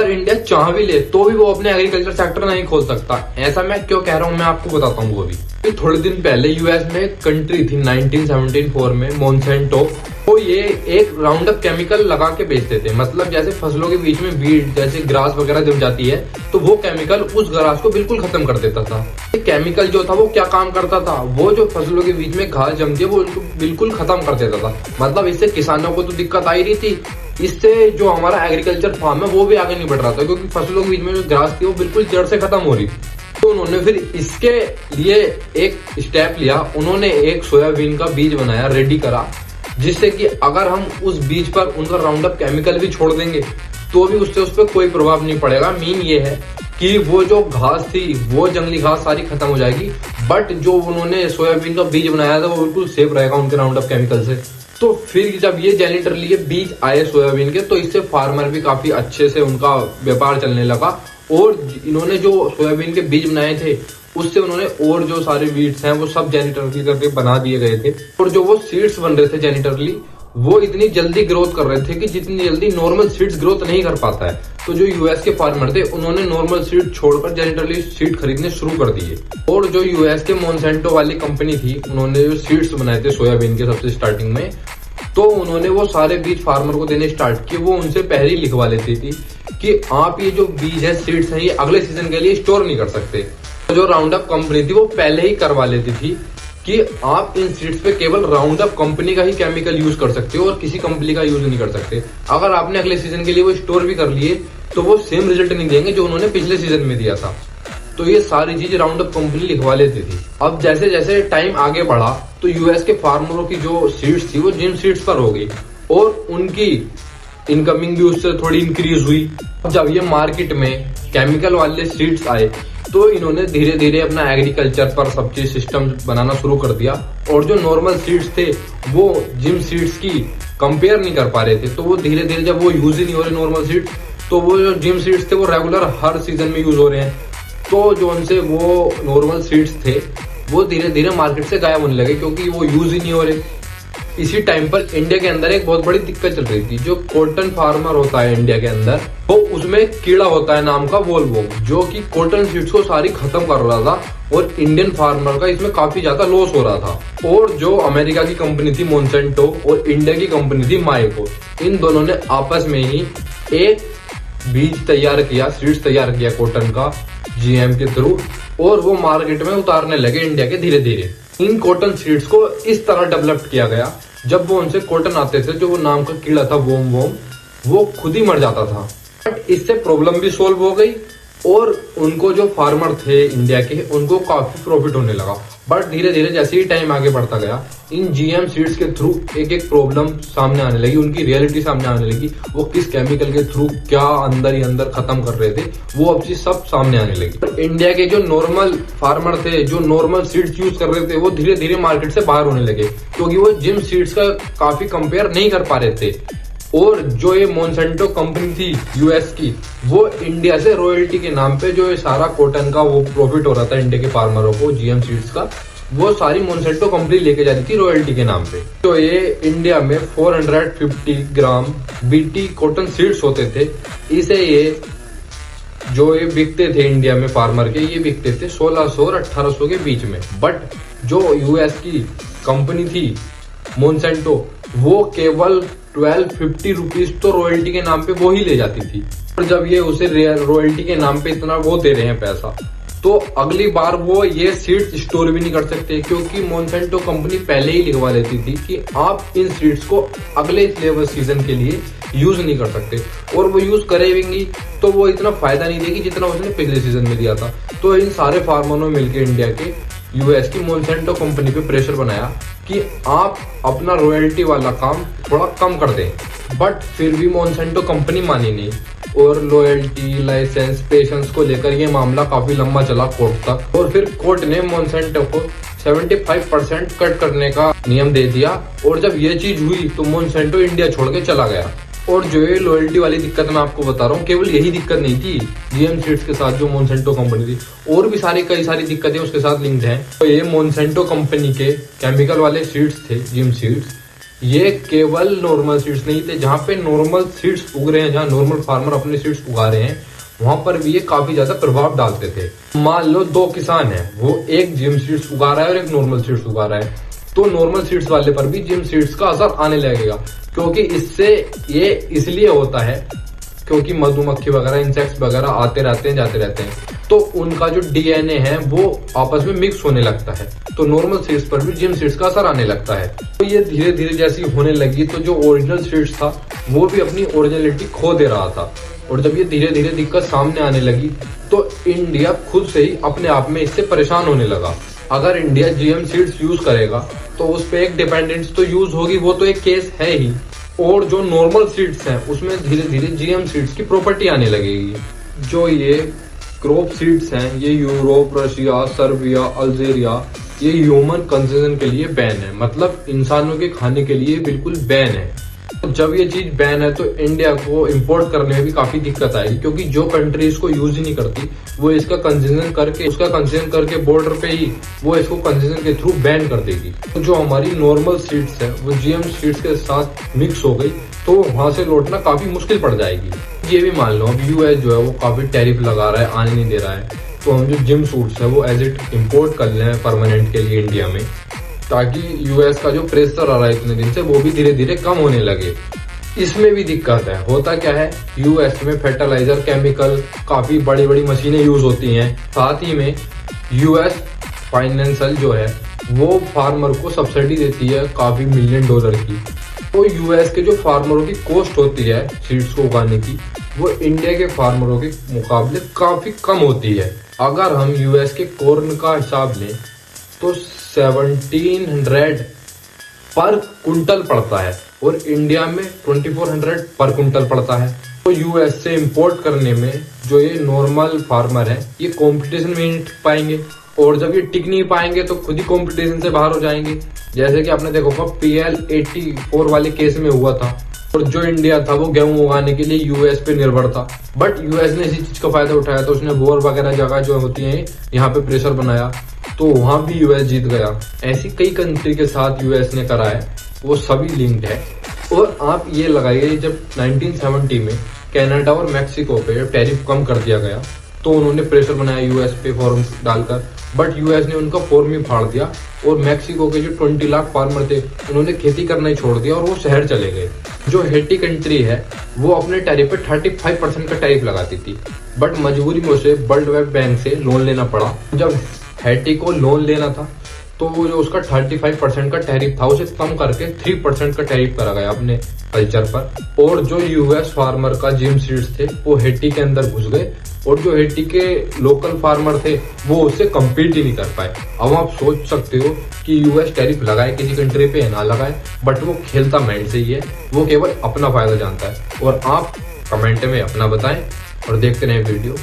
अगर इंडिया चाह भी ले तो भी वो अपने एग्रीकल्चर सेक्टर नहीं खोल सकता। ऐसा मैं क्यों कह रहा हूँ मैं आपको बताता हूँ। वो भी थोड़े दिन पहले यूएस में एक कंट्री थी 1974 में मोनसेंटो, वो ये एक राउंड अप केमिकल लगा के बेचते थे। मतलब जैसे फसलों के बीच में वीड जैसे ग्रास वगैरह जम जाती है तो वो केमिकल उस ग्रास को बिल्कुल खत्म कर देता था। ये केमिकल जो था वो क्या काम करता था, वो जो फसलों के बीच में घास जमती है वो बिल्कुल खत्म कर देता था। मतलब इससे किसानों को तो दिक्कत आ ही रही थी, इससे जो हमारा एग्रीकल्चर फार्म है वो भी आगे नहीं बढ़ रहा था, क्योंकि फसलों के बीच में जो ग्रास थी वो बिल्कुल जड़ से खत्म हो रही थी। तो उन्होंने फिर इसके लिए एक स्टेप लिया, उन्होंने एक सोयाबीन का बीज बनाया, रेडी करा, जिससे कि अगर हम उस बीज पर उनका राउंड अप केमिकल भी छोड़ देंगे तो भी उससे उस पर कोई प्रभाव नहीं पड़ेगा। मीन ये है कि वो जो घास थी वो जंगली घास सारी खत्म हो जाएगी, बट जो उन्होंने सोयाबीन का बीज बनाया था वो बिल्कुल सेफ रहेगा उनके राउंड अप केमिकल से। तो फिर जब ये जेनेटिकली बीज आए सोयाबीन के तो इससे फार्मर भी काफी अच्छे से उनका व्यापार चलने लगा। और इन्होंने जो सोयाबीन के बीज बनाए थे उससे उन्होंने और जो सारे वीड्स हैं वो सब जेनेटिकली करके बना दिए गए थे। और जो वो सीड्स बन रहे थे जेनेटिकली वो इतनी जल्दी ग्रोथ कर रहे थे कि जितनी जल्दी नॉर्मल सीड्स ग्रोथ नहीं कर पाता है। तो जो यूएस के फार्मर थे उन्होंने नॉर्मल सीड छोड़कर जेनेटिकली सीड खरीदने शुरू कर दिए। और जो यूएस के मोनसेंटो वाली कंपनी थी उन्होंने जो सीड्स बनाए थे सोयाबीन के सबसे स्टार्टिंग में, तो उन्होंने वो सारे बीज फार्मर को देने स्टार्ट किए। वो उनसे पहले ही लिखवा लेती थी कि आप ये जो बीज है सीड्स हैं ये अगले सीजन के लिए स्टोर नहीं कर सकते। तो जो राउंड अप कंपनी थी वो पहले ही करवा लेती थी कि आप इन सीड्स पे केवल राउंड अप कंपनी का ही केमिकल यूज कर सकते हो और किसी कंपनी का यूज नहीं कर सकते। अगर आपने अगले सीजन के लिए वो स्टोर भी कर लिए तो वो सेम रिजल्ट नहीं देंगे जो उन्होंने पिछले सीजन में दिया था। तो ये सारी चीज राउंड अप कंपनी लिखवा लेती थी। अब जैसे जैसे टाइम आगे बढ़ा तो यूएस के फार्मरों की जो सीड्स थी वो जिम सीड्स पर हो गई और उनकी इनकमिंग भी उससे थोड़ी इंक्रीज हुई। जब ये मार्केट में केमिकल वाले सीड्स आए तो इन्होंने धीरे धीरे अपना एग्रीकल्चर पर सब चीज सिस्टम बनाना शुरू कर दिया। और जो नॉर्मल सीड्स थे वो जिम सीड्स की कंपेयर नहीं कर पा रहे थे, तो वो धीरे धीरे जब वो यूज ही नहीं हो रहे नॉर्मल सीड्स, तो वो जो जिम सीड्स थे वो रेगुलर हर सीजन में यूज हो रहे हैं। तो जो उनसे वो नॉर्मल सीड्स थे वो धीरे धीरे मार्केट से गायब होने लगे क्योंकि वो यूज ही नहीं हो रहे। इसी टाइम पर इंडिया के अंदर एक बहुत बड़ी दिक्कत चल रही थी। जो कॉटन फार्मर होता है इंडिया के अंदर तो उसमें एक कीड़ा होता है नाम का वॉलवॉर्म, जो कि कॉटन सीड्स को सारी खत्म कर रहा था और इंडियन फार्मर का इसमें काफी ज्यादा लॉस हो रहा था। और जो अमेरिका की कंपनी थी मोनसेंटो और इंडिया की कंपनी थी माइको, इन दोनों ने आपस में ही एक बीज तैयार किया, सीड्स तैयार किया कॉटन का जीएम के थ्रू, और वो मार्केट में उतारने लगे इंडिया के धीरे धीरे। इन कॉटन सीड्स को इस तरह डेवलप किया गया, जब वो उनसे कॉटन आते थे जो वो नाम का कीड़ा था वोम वो खुद ही मर जाता था। बट इससे प्रॉब्लम भी सोल्व हो गई और उनको जो फार्मर थे इंडिया के उनको काफी प्रॉफिट होने लगा। बट धीरे धीरे जैसे ही टाइम आगे बढ़ता गया इन जीएम सीड्स के थ्रू एक एक प्रॉब्लम सामने आने लगी, उनकी रियलिटी सामने आने लगी। वो किस केमिकल के थ्रू क्या अंदर ही अंदर खत्म कर रहे थे वो अब चीज सब सामने आने लगी। इंडिया के जो नॉर्मल फार्मर थे जो नॉर्मल सीड्स यूज कर रहे थे वो धीरे धीरे मार्केट से बाहर होने लगे क्योंकि वो जिम सीड्स का काफी कंपेयर नहीं कर पा रहे थे। और जो ये मोनसेंटो कंपनी थी यूएस की वो इंडिया से रॉयल्टी के नाम पे जो ये सारा कॉटन का वो प्रॉफिट हो रहा था इंडिया के फार्मरों को जीएम सीड्स का, वो सारी मोनसेंटो कंपनी लेके जा रही थी रॉयल्टी के नाम पे। तो ये इंडिया में 450 ग्राम बीटी कॉटन सीड्स होते थे। इसे ये जो ये बिकते थे इंडिया में फार्मर के, ये बिकते थे 1600 और 1800 के बीच में। बट जो यूएस की कंपनी थी मोनसेंटो वो केवल 1250 रुपीज तो रॉयल्टी के नाम पे वो ही ले जाती थी। और जब ये उसे रॉयल्टी के नाम पे इतना वो दे रहे हैं पैसा, तो अगली बार वो ये सीड्स स्टोर भी नहीं कर सकते क्योंकि मोनसेंटो कंपनी पहले ही लिखवा लेती थी कि आप इन सीड्स को अगले लेबर सीजन के लिए यूज नहीं कर सकते। और वो यूज करेंगी तो वो इतना फायदा नहीं देगी जितना उसने पिछले सीजन में दिया था। तो इन सारे फार्मरों ने मिलकर इंडिया के यूएस की मोनसेंटो कंपनी पे प्रेशर बनाया कि आप अपना रॉयल्टी वाला काम थोड़ा कम कर दें। बट फिर भी मोनसेंटो कंपनी मानी नहीं और लॉयल्टी, लाइसेंस, पेशेंस को लेकर ये मामला काफी लंबा चला कोर्ट तक। और फिर कोर्ट ने मोनसेंटो को 75% कट करने का नियम दे दिया। और जब ये चीज हुई तो मोनसेंटो इंडिया छोड़ के चला गया। और जो ये लॉयल्टी वाली दिक्कत मैं आपको बता रहा हूँ, केवल यही दिक्कत नहीं थी जीएम सीड्स के साथ जो मोनसेंटो कंपनी थी, और भी कई सारी दिक्कतें उसके साथ लिंक्ड हैं। तो ये मोनसेंटो कंपनी के केमिकल वाले सीड्स थे जिम सीड्स, ये केवल नॉर्मल सीड्स नहीं थे, जहाँ पे नॉर्मल सीड्स उग रहे हैं, जहाँ नॉर्मल फार्मर अपने सीड्स उगा रहे हैं, वहां पर भी ये काफी ज्यादा प्रभाव डालते थे। मान लो दो किसान हैं, वो एक जिम सीड्स उगा रहा है और एक नॉर्मल सीड्स उगा रहा है, तो नॉर्मल सीड्स वाले पर भी जिम सीड्स का असर आने लगेगा, क्योंकि इससे ये इसलिए होता है क्योंकि मधुमक्खी वगैरह इंसेक्ट्स वगैरह आते रहते हैं जाते रहते हैं, तो उनका जो डीएनए है वो आपस में मिक्स होने लगता है, तो नॉर्मल सीड्स पर भी जिम सीड्स का असर आने लगता है। तो ये धीरे धीरे जैसी होने लगी तो जो ओरिजिनल सीड्स था वो भी अपनी ओरिजिनलिटी खो दे रहा था, और जब ये धीरे धीरे दिक्कत सामने आने लगी तो इंडिया खुद से ही अपने आप में इससे परेशान होने लगा। अगर इंडिया जीएम सीड्स यूज करेगा तो उस पर एक डिपेंडेंस तो यूज होगी, वो तो एक केस है ही, और जो नॉर्मल सीड्स हैं उसमें धीरे धीरे जीएम सीड्स की प्रॉपर्टी आने लगेगी। जो ये क्रॉप सीड्स हैं ये यूरोप, रशिया, सर्बिया, अल्जीरिया ये ह्यूमन कंजम्पशन के लिए बैन है, मतलब इंसानों के खाने के लिए बिल्कुल बैन है। जब ये चीज बैन है तो इंडिया को इंपोर्ट करने में भी काफी दिक्कत आएगी, क्योंकि जो कंट्री इसको यूज ही नहीं करती वो इसका कंसेशन करके बॉर्डर पे ही वो इसको कंसेशन के थ्रू बैन कर देगी। तो जो हमारी नॉर्मल सीड्स है वो जीएम सीड्स के साथ मिक्स हो गई तो वहां से लौटना काफी मुश्किल पड़ जाएगी। ये भी मान लो अब यूएस जो है वो काफी टैरिफ लगा रहा है, आने नहीं दे रहा है, तो हम जो जिम सूट्स है वो एज इट इम्पोर्ट कर लें परमानेंट के लिए इंडिया में, ताकि यूएस का जो प्रेशर आ रहा है इतने दिन से वो भी धीरे धीरे कम होने लगे। इसमें भी दिक्कत है, होता क्या है यूएस में फर्टिलाइजर, केमिकल, काफी बड़ी बड़ी मशीनें यूज होती हैं, साथ ही में यूएस फाइनेंशियल जो है वो फार्मर को सब्सिडी देती है काफी $1 मिलियन की। तो यूएस के जो फार्मरों की कॉस्ट होती है सीड्स को उगाने की वो इंडिया के फार्मरों के मुकाबले काफी कम होती है। अगर हम यूएस के कॉर्न का हिसाब लें तो 1700 पर कुंटल पड़ता है और इंडिया में 2400 पर कुंटल पड़ता है। तो यूएस से इंपोर्ट करने में जो ये नॉर्मल फार्मर है ये कंपटीशन में नहीं टिक पाएंगे, और जब ये टिक नहीं पाएंगे तो खुद ही कंपटीशन से बाहर हो जाएंगे, जैसे कि आपने देखा होगा PL 84 वाले केस में हुआ था। और जो इंडिया था वो गेहूं उगाने के लिए यूएस पे निर्भर था, बट यूएस ने इसी चीज का फायदा उठाया, तो उसने वॉर वगैरह जगह जो होती है यहाँ पे प्रेशर बनाया, तो वहां भी यूएस जीत गया। ऐसी कई कंट्री के साथ यूएस ने करा है, वो सभी लिंक्ड है। और आप ये लगाइए जब 1970 में कनाडा और मैक्सिको पे जब टैरिफ कम कर दिया गया तो उन्होंने प्रेशर बनाया यूएस पे फॉर्म डालकर, बट यूएस ने उनका फॉर्म ही फाड़ दिया और मैक्सिको के जो 20 लाख फार्मर थे उन्होंने खेती करना ही छोड़ दिया और वो शहर चले गए। जो हैटी कंट्री है वो अपने टैरिफ पे 35% का टैरिफ लगाती थी, बट मजबूरी में उसे वर्ल्ड बैंक से लोन लेना पड़ा। जब हैटी को लोन लेना था तो वो जो उसका 35% का टैरिफ था उसे कम करके 3% का टैरिफ करा गया अपने कल्चर पर, और जो यूएस फार्मर का जिम सीड्स थे वो हैटी के अंदर घुस गए, और जो हैटी के लोकल फार्मर थे वो उससे कम्पीट ही नहीं कर पाए। अब आप सोच सकते हो कि यूएस टैरिफ लगाए किसी कंट्री पे ना लगाए, बट वो खेलता माइंड से ही है, वो केवल अपना फायदा जानता है। और आप कमेंट में अपना बताएं और देखते रहें वीडियो।